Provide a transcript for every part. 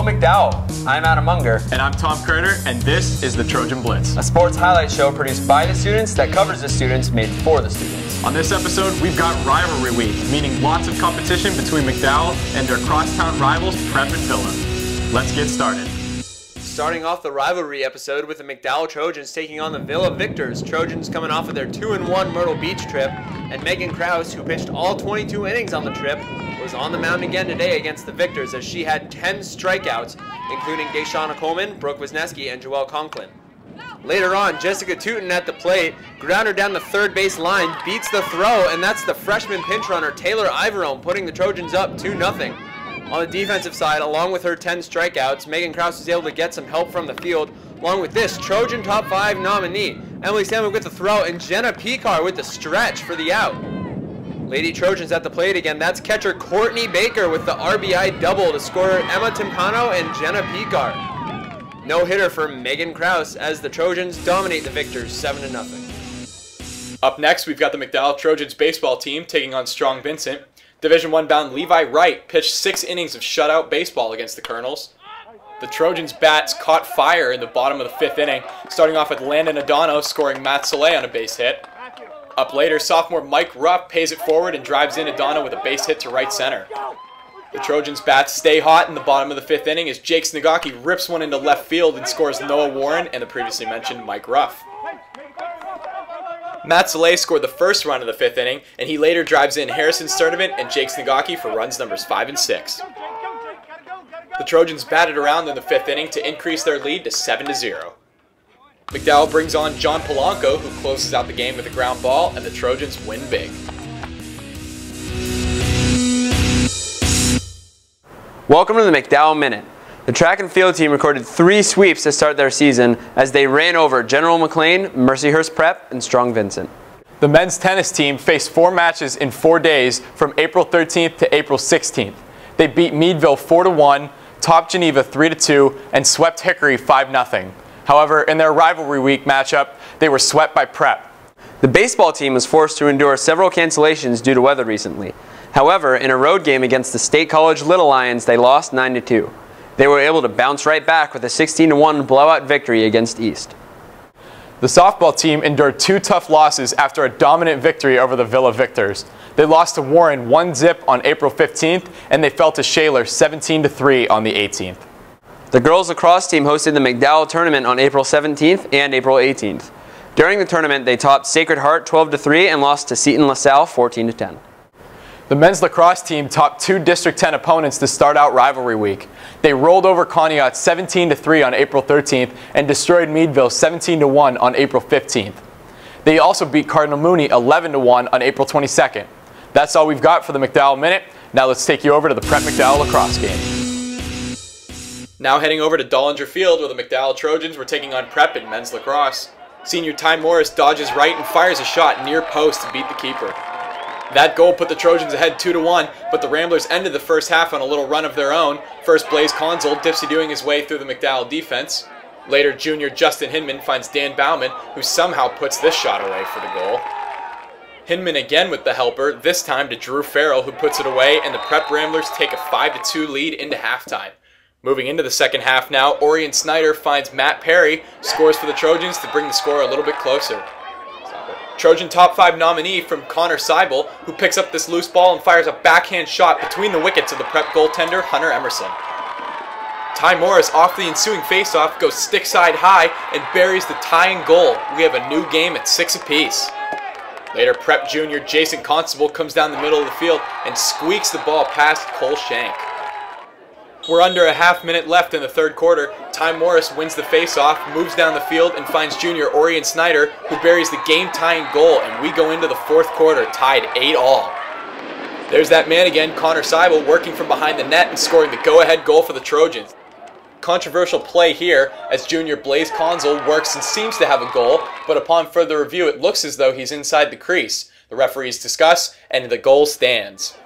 McDowell. I'm Adam Unger. And I'm Tom Carter, and this is the Trojan Blitz, a sports highlight show produced by the students that covers the students, made for the students. On this episode, we've got Rivalry Week, meaning lots of competition between McDowell and their crosstown rivals, Prep and Villa. Let's get started. Starting off the rivalry episode with the McDowell Trojans taking on the Villa Victors. Trojans coming off of their 2-1 Myrtle Beach trip, and Megan Krause, who pitched all 22 innings on the trip, was on the mound again today against the Victors as she had 10 strikeouts, including Deshauna Coleman, Brooke Wisniewski, and Joelle Conklin. Later on, Jessica Tootin at the plate, grounded down the third base line, beats the throw, and that's the freshman pinch runner Taylor Ivorone putting the Trojans up 2-0. On the defensive side, along with her 10 strikeouts, Megan Krause was able to get some help from the field, along with this Trojan Top 5 nominee, Emily Stanwick with the throw, and Jenna Picar with the stretch for the out. Lady Trojans at the plate again, that's catcher Courtney Baker with the RBI double to score Emma Timpano and Jenna Picar. No hitter for Megan Krause as the Trojans dominate the Victors 7-0. Up next, we've got the McDowell Trojans baseball team taking on Strong Vincent. Division I bound Levi Wright pitched 6 innings of shutout baseball against the Colonels. The Trojans' bats caught fire in the bottom of the 5th inning, starting off with Landon Adano scoring Matt Soleil on a base hit. Up later, sophomore Mike Ruff pays it forward and drives in Adano with a base hit to right center. The Trojans' bats stay hot in the bottom of the 5th inning as Jake Snagaki rips one into left field and scores Noah Warren and the previously mentioned Mike Ruff. Matt Soleil scored the first run of the 5th inning, and he later drives in Harrison Sturdivant and Jake Snagaki for runs numbers 5 and 6. The Trojans batted around in the 5th inning to increase their lead to 7-0. McDowell brings on John Polanco, who closes out the game with a ground ball, and the Trojans win big. Welcome to the McDowell Minute. The track and field team recorded 3 sweeps to start their season as they ran over General McLean, Mercyhurst Prep, and Strong Vincent. The men's tennis team faced 4 matches in 4 days from April 13th to April 16th. They beat Meadville 4-1, topped Geneva 3-2, and swept Hickory 5-0. However, in their rivalry week matchup, they were swept by Prep. The baseball team was forced to endure several cancellations due to weather recently. However, in a road game against the State College Little Lions, they lost 9-2. They were able to bounce right back with a 16-1 blowout victory against East. The softball team endured 2 tough losses after a dominant victory over the Villa Victors. They lost to Warren 1-0 on April 15th, and they fell to Shaler 17-3 on the 18th. The girls lacrosse team hosted the McDowell tournament on April 17th and April 18th. During the tournament, they topped Sacred Heart 12-3 and lost to Seton LaSalle 14-10. The men's lacrosse team topped 2 District 10 opponents to start out rivalry week. They rolled over Conneaut 17-3 on April 13th and destroyed Meadville 17-1 on April 15th. They also beat Cardinal Mooney 11-1 on April 22nd. That's all we've got for the McDowell Minute. Now let's take you over to the Prep McDowell lacrosse game. Now heading over to Dollinger Field where the McDowell Trojans were taking on Prep in men's lacrosse. Senior Ty Morris dodges right and fires a shot near post to beat the keeper. That goal put the Trojans ahead 2-1, but the Ramblers ended the first half on a little run of their own. First, Blaze Consul dipsy-doing his way through the McDowell defense. Later, junior Justin Hinman finds Dan Bauman, who somehow puts this shot away for the goal. Hinman again with the helper, this time to Drew Farrell, who puts it away, and the Prep Ramblers take a 5-2 lead into halftime. Moving into the second half now, Orion Snyder finds Matt Perry, scores for the Trojans to bring the score a little bit closer. Trojan Top 5 nominee from Connor Seibel, who picks up this loose ball and fires a backhand shot between the wickets of the Prep goaltender Hunter Emerson. Ty Morris off the ensuing faceoff goes stick side high and buries the tying goal. We have a new game at 6 apiece. Later, Prep junior Jason Constable comes down the middle of the field and squeaks the ball past Cole Shank. We're under a half-minute left in the third quarter. Ty Morris wins the face-off, moves down the field, and finds junior Orion Snyder, who buries the game-tying goal, and we go into the fourth quarter tied 8-all. There's that man again, Connor Seibel, working from behind the net and scoring the go-ahead goal for the Trojans. Controversial play here, as junior Blaze Consul works and seems to have a goal, but upon further review it looks as though he's inside the crease. The referees discuss, and the goal stands.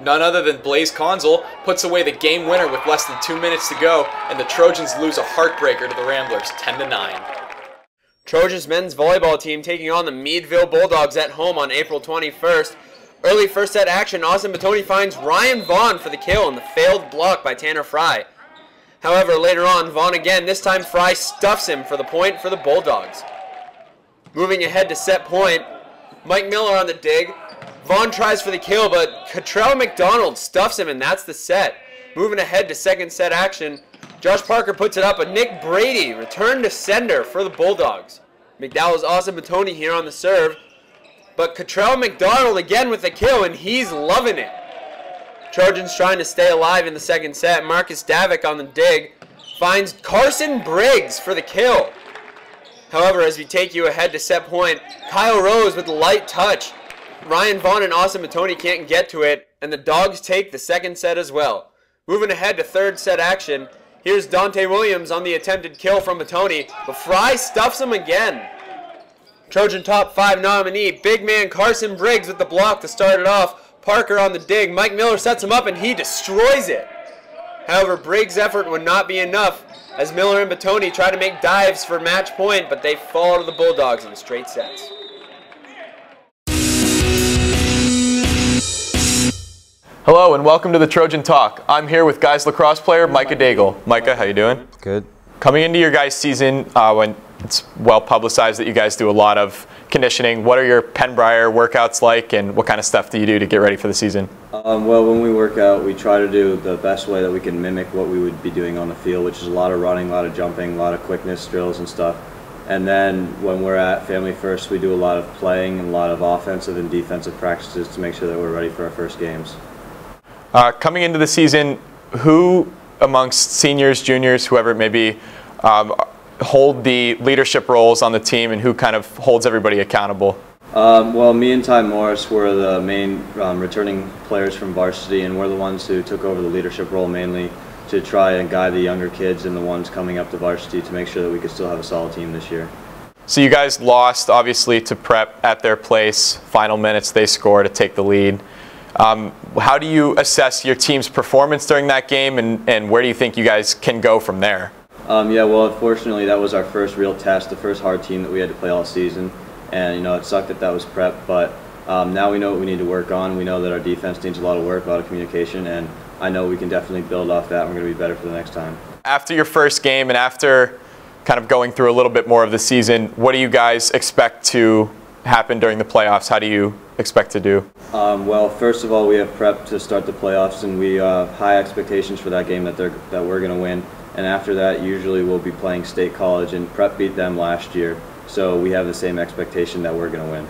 None other than Blaze Consul puts away the game winner with less than 2 minutes to go, and the Trojans lose a heartbreaker to the Ramblers 10-9. Trojans men's volleyball team taking on the Meadville Bulldogs at home on April 21st. Early first set action, Austin Batoni finds Ryan Vaughn for the kill in the failed block by Tanner Fry. However, later on, Vaughn again, this time Fry stuffs him for the point for the Bulldogs. Moving ahead to set point, Mike Miller on the dig. Vaughn tries for the kill, but Cottrell McDonald stuffs him, and that's the set. Moving ahead to second set action, Josh Parker puts it up, but Nick Brady returned to sender for the Bulldogs. McDowell's Austin Batoni here on the serve, but Cottrell McDonald again with the kill, and he's loving it. Trojans trying to stay alive in the second set. Marcus Davik on the dig finds Carson Briggs for the kill. However, as we take you ahead to set point, Kyle Rose with the light touch. Ryan Vaughn and Austin Batoni can't get to it, and the Dogs take the second set as well. Moving ahead to third set action, here's Dante Williams on the attempted kill from Batoni, but Fry stuffs him again. Trojan top 5 nominee, big man Carson Briggs with the block to start it off. Parker on the dig, Mike Miller sets him up and he destroys it. However, Briggs' effort would not be enough as Miller and Batoni try to make dives for match point, but they fall to the Bulldogs in straight sets. Hello and welcome to the Trojan Talk. I'm here with guys lacrosse player Micah Daigle. Micah, how you doing? Good. Coming into your guys' season, when it's well publicized that you guys do a lot of conditioning, what are your Penbriar workouts like, and what kind of stuff do you do to get ready for the season? Well, when we work out, we try to do the best way that we can mimic what we would be doing on the field, which is a lot of running, a lot of jumping, a lot of quickness drills and stuff. And then when we're at Family First, we do a lot of playing and a lot of offensive and defensive practices to make sure that we're ready for our first games. Coming into the season, who amongst seniors, juniors, whoever it may be, hold the leadership roles on the team, and who kind of holds everybody accountable? Well, me and Ty Morris were the main returning players from varsity, and we're the ones who took over the leadership role mainly to try and guide the younger kids and the ones coming up to varsity to make sure that we could still have a solid team this year. So you guys lost, obviously, to Prep at their place. Final minutes, they score to take the lead. How do you assess your team's performance during that game, and where do you think you guys can go from there? Yeah, well, unfortunately, that was our first real test, the first hard team that we had to play all season. And, you know, it sucked that was Prep, but now we know what we need to work on. We know that our defense needs a lot of work, a lot of communication, and I know we can definitely build off that. We're going to be better for the next time. After your first game and after kind of going through a little bit more of the season, what do you guys expect to happen during the playoffs? How do you expect to do? Well, first of all, we have Prep to start the playoffs, and we have high expectations for that game that we're going to win. And after that, usually we'll be playing State College, and Prep beat them last year, so we have the same expectation that we're going to win.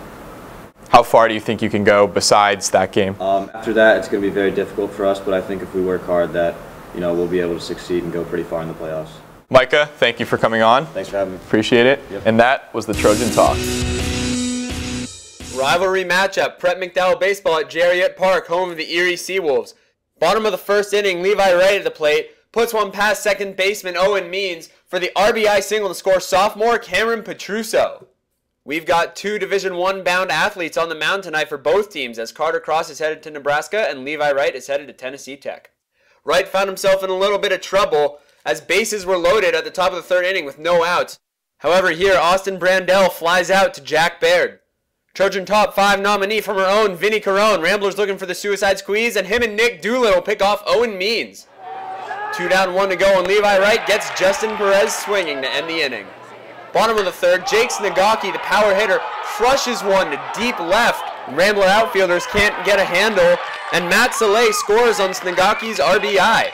How far do you think you can go besides that game? After that, it's going to be very difficult for us, but I think if we work hard, that we'll be able to succeed and go pretty far in the playoffs. Micah, thank you for coming on. Thanks for having me. Appreciate it. Yep. And that was the Trojan Talk. Rivalry matchup, Prep McDowell Baseball at Jarriett Park, home of the Erie Seawolves. Bottom of the first inning, Levi Wright at the plate puts one past second baseman Owen Means for the RBI single to score sophomore Cameron Petruso. We've got two Division I bound athletes on the mound tonight for both teams, as Carter Cross is headed to Nebraska and Levi Wright is headed to Tennessee Tech. Wright found himself in a little bit of trouble as bases were loaded at the top of the third inning with no outs. However, here Austin Brandell flies out to Jack Baird. Trojan top 5 nominee from our own Vinny Carone. Ramblers looking for the suicide squeeze, and him and Nick Doolittle pick off Owen Means. 2 down, 1 to go, and Levi Wright gets Justin Perez swinging to end the inning. Bottom of the third, Jake Snagaki, the power hitter, crushes one to deep left. Rambler outfielders can't get a handle, and Matt Saleh scores on Snagaki's RBI.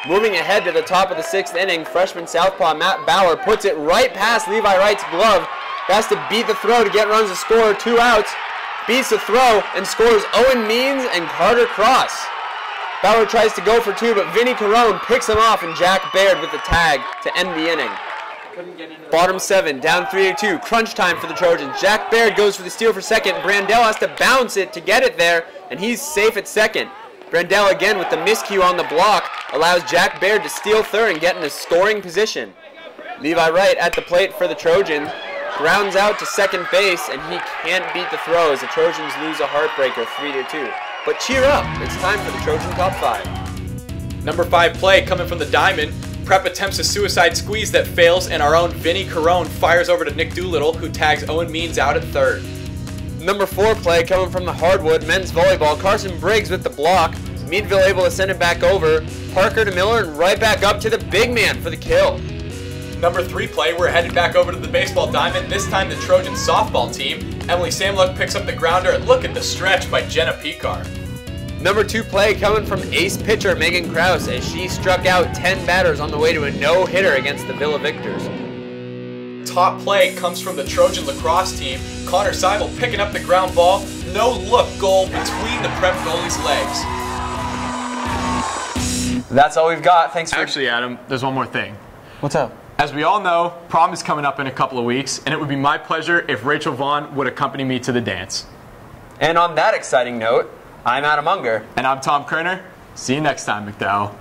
Moving ahead to the top of the 6th inning, freshman southpaw Matt Bauer puts it right past Levi Wright's glove. Has to beat the throw to get runs to score, 2 outs. Beats the throw and scores Owen Means and Carter Cross. Bauer tries to go for 2, but Vinny Carone picks him off, and Jack Baird with the tag to end the inning. Bottom 7, down 3-2, crunch time for the Trojans. Jack Baird goes for the steal for second. Brandell has to bounce it to get it there, and he's safe at second. Brandell again with the miscue on the block allows Jack Baird to steal third and get in a scoring position. Levi Wright at the plate for the Trojans. Grounds out to second base, and he can't beat the throw as the Trojans lose a heartbreaker 3-2. But cheer up, it's time for the Trojan top 5. Number 5 play coming from the diamond. Prep attempts a suicide squeeze that fails, and our own Vinny Carone fires over to Nick Doolittle, who tags Owen Means out at third. Number 4 play coming from the hardwood, men's volleyball. Carson Briggs with the block. Meadville able to send it back over. Parker to Miller and right back up to the big man for the kill. Number 3 play, we're headed back over to the baseball diamond, this time the Trojan softball team. Emily Samluck picks up the grounder, and look at the stretch by Jenna Picard. Number 2 play coming from ace pitcher Megan Krause as she struck out 10 batters on the way to a no-hitter against the Villa Victors. Top play comes from the Trojan lacrosse team. Connor Seibel picking up the ground ball. No-look goal between the prep goalie's legs. That's all we've got. Thanks for... Actually, Adam, there's one more thing. What's up? As we all know, prom is coming up in a couple of weeks, and it would be my pleasure if Rachel Vaughn would accompany me to the dance. And on that exciting note, I'm Adam Unger. And I'm Tom Kerner. See you next time, McDowell.